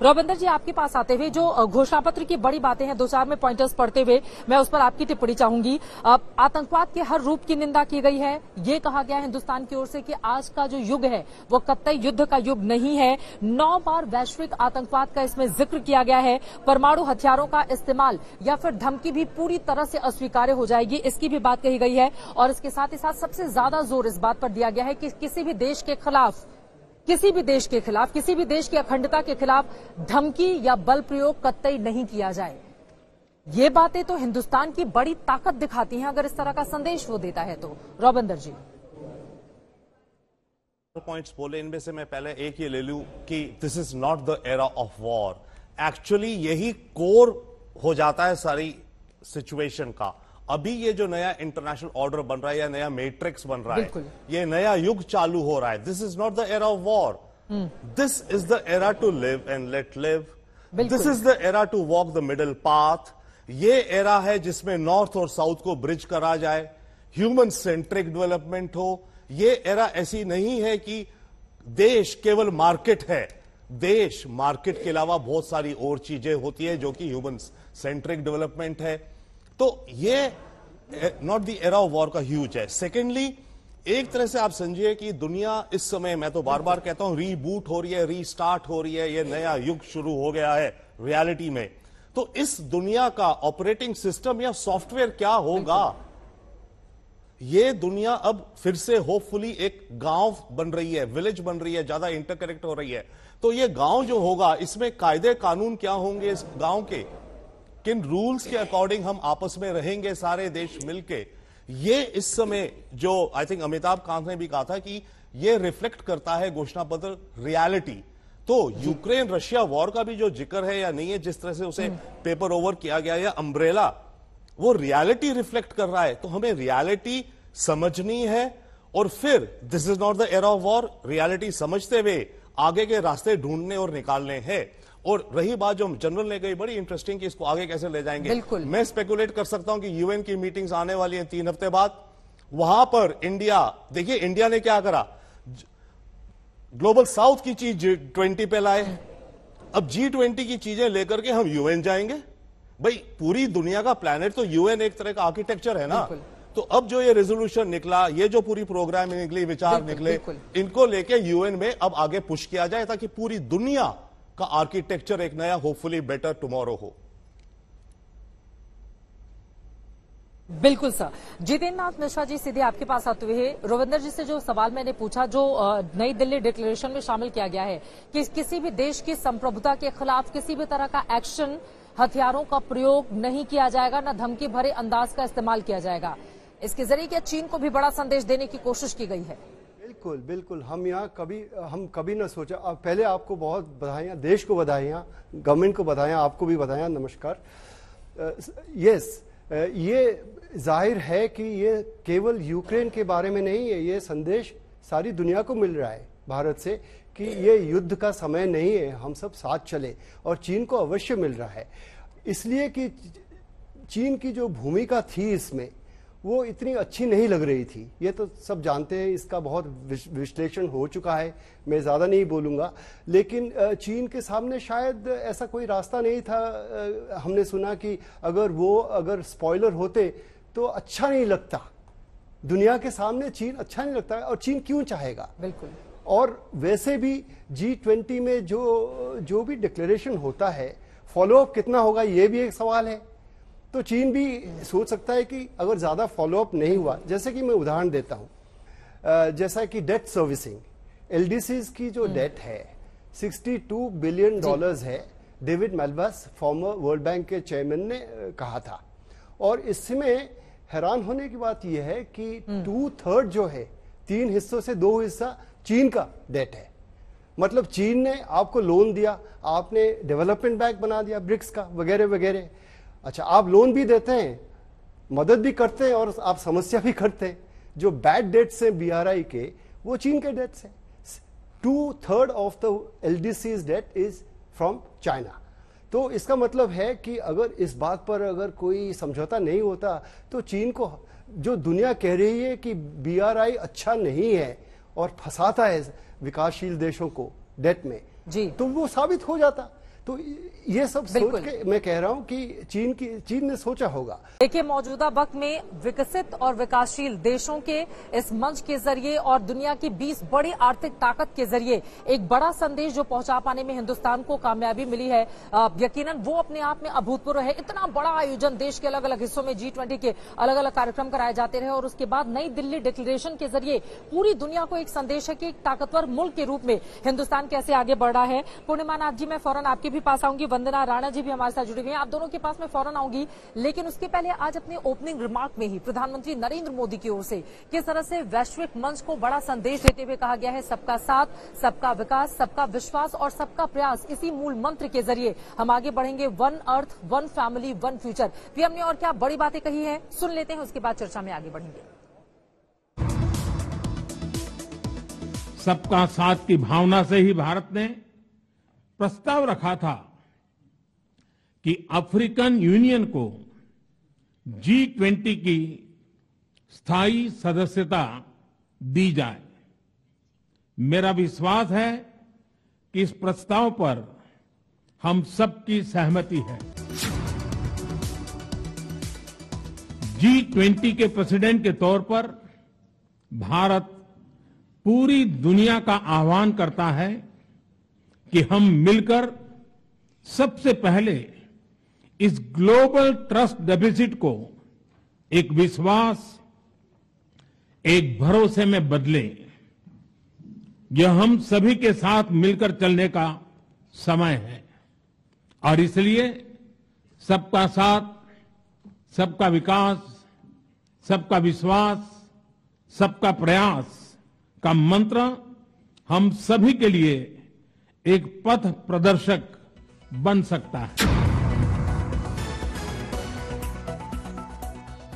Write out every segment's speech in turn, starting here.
रविंदर जी, आपके पास आते हुए जो घोषणा पत्र की बड़ी बातें हैं, दो चार में पॉइंटर्स पढ़ते हुए मैं उस पर आपकी टिप्पणी चाहूंगी। आतंकवाद के हर रूप की निंदा की गई है। ये कहा गया है हिंदुस्तान की ओर से कि आज का जो युग है वो कतई युद्ध का युग नहीं है। 9 बार वैश्विक आतंकवाद का इसमें जिक्र किया गया है। परमाणु हथियारों का इस्तेमाल या फिर धमकी भी पूरी तरह से अस्वीकार्य हो जाएगी, इसकी भी बात कही गई है। और इसके साथ ही साथ सबसे ज्यादा जोर इस बात पर दिया गया है कि किसी भी देश के खिलाफ, किसी भी देश की अखंडता के खिलाफ धमकी या बल प्रयोग कतई नहीं किया जाए। ये बातें तो हिंदुस्तान की बड़ी ताकत दिखाती हैं अगर इस तरह का संदेश वो देता है तो। रविंदर जी, पॉइंट्स बोले, इनमें से मैं पहले एक ये ले लूं कि this is not the era of war. Actually यही कोर हो जाता है सारी सिचुएशन का। अभी ये जो नया इंटरनेशनल ऑर्डर बन रहा है या नया मैट्रिक्स बन रहा है, ये नया युग चालू हो रहा है। This is not the era of war, this is the era to live and let live, this is the era to walk the middle path. ये एरा है जिसमें नॉर्थ और साउथ को ब्रिज करा जाए, ह्यूमन सेंट्रिक डेवलपमेंट हो। ये era ऐसी नहीं है कि देश केवल मार्केट है। देश मार्केट के अलावा बहुत सारी और चीजें होती है जो कि ह्यूमन सेंट्रिक डेवलपमेंट है। तो ये not the era of war का ह्यूज है। सेकेंडली, एक तरह से आप समझिए कि दुनिया इस समय, मैं तो बार बार कहता हूं, रीबूट हो रही है, रीस्टार्ट हो रही है। ये नया युग शुरू हो गया है रियलिटी में। तो इस दुनिया का ऑपरेटिंग सिस्टम या सॉफ्टवेयर क्या होगा? ये दुनिया अब फिर से होपफुली एक गांव बन रही है, विलेज बन रही है, ज्यादा इंटरकनेक्ट हो रही है। तो ये गांव जो होगा, इसमें कायदे कानून क्या होंगे इस गांव के, किन रूल्स के अकॉर्डिंग हम आपस में रहेंगे सारे देश मिलके, ये इस समय जो आई थिंक अमिताभ कांत ने भी कहा था कि ये रिफ्लेक्ट करता है घोषणा पत्र रियलिटी। तो यूक्रेन रशिया वॉर का भी जो जिक्र है या नहीं है, जिस तरह से उसे पेपर ओवर किया गया या अम्ब्रेला, वो रियलिटी रिफ्लेक्ट कर रहा है। तो हमें रियलिटी समझनी है और फिर this is not the era of war, reality समझते हुए आगे के रास्ते ढूंढने और निकालने हैं। और रही बात जो जनरल ने कही, बड़ी इंटरेस्टिंग कि इसको आगे कैसे ले जाएंगे। मैं स्पेकुलेट कर सकता हूं कि यूएन की मीटिंग्स आने वाली हैं 3 हफ्ते बाद। वहां पर इंडिया, देखिए इंडिया ने क्या करा, ग्लोबल साउथ की चीज G20 पे लाए। अब G20 की चीजें लेकर के हम यूएन जाएंगे। भाई पूरी दुनिया का प्लेनेट तो यूएन एक तरह का आर्किटेक्चर है ना। तो अब जो ये रेजोल्यूशन निकला, ये जो पूरी प्रोग्राम निकली, विचार निकले, इनको लेके यूएन में अब आगे पुश किया जाए ताकि पूरी दुनिया का आर्किटेक्चर एक नया होपफुली बेटर टुमारो हो। बिल्कुल सर। जितेंद्र नाथ मिश्रा जी, सीधे आपके पास आते हुए रविंदर जी से जो सवाल मैंने पूछा, जो नई दिल्ली डिक्लेरेशन में शामिल किया गया है कि किसी भी देश की संप्रभुता के खिलाफ किसी भी तरह का एक्शन, हथियारों का प्रयोग नहीं किया जाएगा, न धमकी भरे अंदाज का इस्तेमाल किया जाएगा। इसके जरिए क्या चीन को भी बड़ा संदेश देने की कोशिश की गई है? बिल्कुल बिल्कुल। हम कभी न सोचा। पहले आपको बहुत बधाइयां, देश को बधाइयां, गवर्नमेंट को बधाइयां, आपको भी बधाइयां, नमस्कार। यस, ये जाहिर है कि ये केवल यूक्रेन के बारे में नहीं है। ये संदेश सारी दुनिया को मिल रहा है भारत से कि ये युद्ध का समय नहीं है, हम सब साथ चले। और चीन को अवश्य मिल रहा है, इसलिए कि चीन की जो भूमिका थी इसमें, वो इतनी अच्छी नहीं लग रही थी। ये तो सब जानते हैं, इसका बहुत विश्लेषण हो चुका है, मैं ज़्यादा नहीं बोलूँगा। लेकिन चीन के सामने शायद ऐसा कोई रास्ता नहीं था। हमने सुना कि अगर स्पॉइलर होते तो अच्छा नहीं लगता, दुनिया के सामने चीन अच्छा नहीं लगता। और चीन क्यों चाहेगा? बिल्कुल। और वैसे भी G20 में जो भी डिक्लेरेशन होता है, फॉलोअप कितना होगा ये भी एक सवाल है। तो चीन भी सोच सकता है कि अगर ज्यादा फॉलोअप नहीं हुआ, जैसे कि मैं उदाहरण देता हूं, जैसा कि डेट सर्विसिंग, एलडीसीज की जो डेट है $62 बिलियन है। डेविड मेल्बास, फॉर्मर वर्ल्ड बैंक के चेयरमैन, ने कहा था। और इसमें हैरान होने की बात यह है कि 2/3 जो है, 3 हिस्सों से 2 हिस्सा चीन का डेट है। मतलब चीन ने आपको लोन दिया, आपने डेवलपमेंट बैंक बना दिया, ब्रिक्स का वगैरह वगैरह। अच्छा, आप लोन भी देते हैं, मदद भी करते हैं और आप समस्या भी करते हैं। जो बैड डेट्स हैं बीआरआई के, वो चीन के डेट्स हैं। 2/3 of the LDCs debt is from China. तो इसका मतलब है कि अगर इस बात पर अगर कोई समझौता नहीं होता, तो चीन को, जो दुनिया कह रही है कि बीआरआई अच्छा नहीं है और फंसाता है विकासशील देशों को डेट में जी, तो वो साबित हो जाता। तो ये सब सोच के मैं कह रहा हूं कि चीन ने सोचा होगा। देखिए, मौजूदा वक्त में विकसित और विकासशील देशों के इस मंच के जरिए और दुनिया की 20 बड़ी आर्थिक ताकत के जरिए एक बड़ा संदेश जो पहुंचा पाने में हिंदुस्तान को कामयाबी मिली है, यकीनन वो अपने आप में अभूतपूर्व है। इतना बड़ा आयोजन, देश के अलग अलग हिस्सों में G20 के अलग अलग कार्यक्रम कराए जाते रहे और उसके बाद नई दिल्ली डिक्लेरेशन के जरिए पूरी दुनिया को एक संदेश है कि एक ताकतवर मुल्क के रूप में हिंदुस्तान कैसे आगे बढ़ रहा है। पूर्णिमा नाथ जी, मैं फौरन आपके भी पास आऊंगी, वंदना राणा जी भी हमारे साथ जुड़ी हुई हैं, आप दोनों के पास मैं फौरन आऊंगी, लेकिन उसके पहले आज अपने ओपनिंग रिमार्क में ही प्रधानमंत्री नरेंद्र मोदी की ओर से किस तरह से वैश्विक मंच को बड़ा संदेश देते हुए कहा गया है, सबका साथ, सबका विकास, सबका विश्वास और सबका प्रयास, इसी मूल मंत्र के जरिए हम आगे बढ़ेंगे। One earth, one family, one future. PM ने और क्या बड़ी बातें कही है, सुन लेते हैं, उसके बाद चर्चा में आगे बढ़ेंगे। सबका साथ की भावना से ही भारत ने प्रस्ताव रखा था कि अफ्रीकन यूनियन को G20 की स्थायी सदस्यता दी जाए। मेरा विश्वास है कि इस प्रस्ताव पर हम सबकी सहमति है। G20 के प्रेसिडेंट के तौर पर भारत पूरी दुनिया का आह्वान करता है कि हम मिलकर सबसे पहले इस ग्लोबल ट्रस्ट डेफिसिट को एक विश्वास, एक भरोसे में बदलें। यह हम सभी के साथ मिलकर चलने का समय है और इसलिए सबका साथ, सबका विकास, सबका विश्वास, सबका प्रयास का मंत्र हम सभी के लिए एक पथ प्रदर्शक बन सकता है।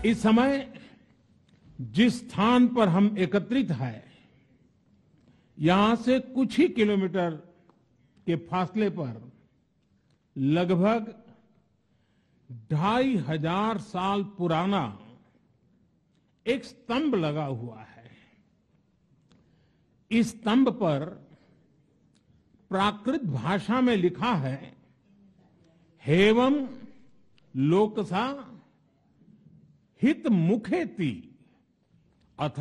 इस समय जिस स्थान पर हम एकत्रित हैं, यहां से कुछ ही किलोमीटर के फासले पर लगभग 2500 साल पुराना एक स्तंभ लगा हुआ है। इस स्तंभ पर प्राकृत भाषा में लिखा है, हेवम लोकसा हित मुखेति अथ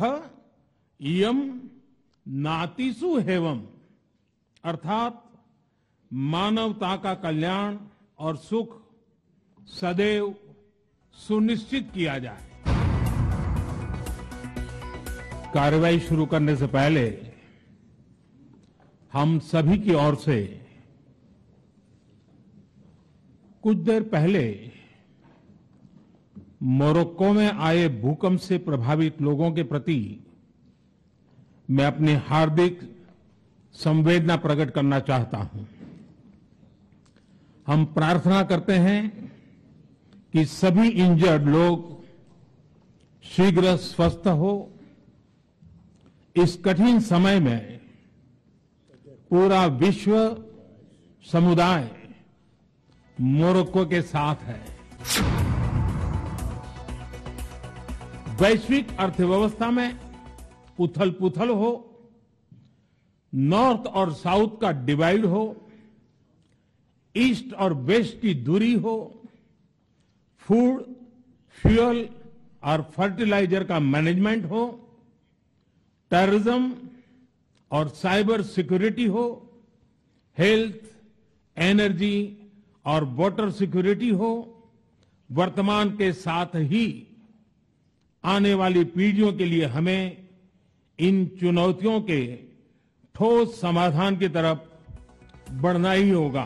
इयम नातिसु हेवम, अर्थात मानवता का कल्याण और सुख सदैव सुनिश्चित किया जाए। कार्रवाई शुरू करने से पहले हम सभी की ओर से कुछ देर पहले मोरक्को में आए भूकंप से प्रभावित लोगों के प्रति मैं अपनी हार्दिक संवेदना प्रकट करना चाहता हूं। हम प्रार्थना करते हैं कि सभी इंजर्ड लोग शीघ्र स्वस्थ हो। इस कठिन समय में पूरा विश्व समुदाय मोरक्को के साथ है। वैश्विक अर्थव्यवस्था में उथल-पुथल हो, नॉर्थ और साउथ का डिवाइड हो, ईस्ट और वेस्ट की दूरी हो, फूड, फ्यूल और फर्टिलाइजर का मैनेजमेंट हो, टेररिज्म और साइबर सिक्योरिटी हो, हेल्थ, एनर्जी और वाटर सिक्योरिटी हो, वर्तमान के साथ ही आने वाली पीढ़ियों के लिए हमें इन चुनौतियों के ठोस समाधान की तरफ बढ़ना ही होगा।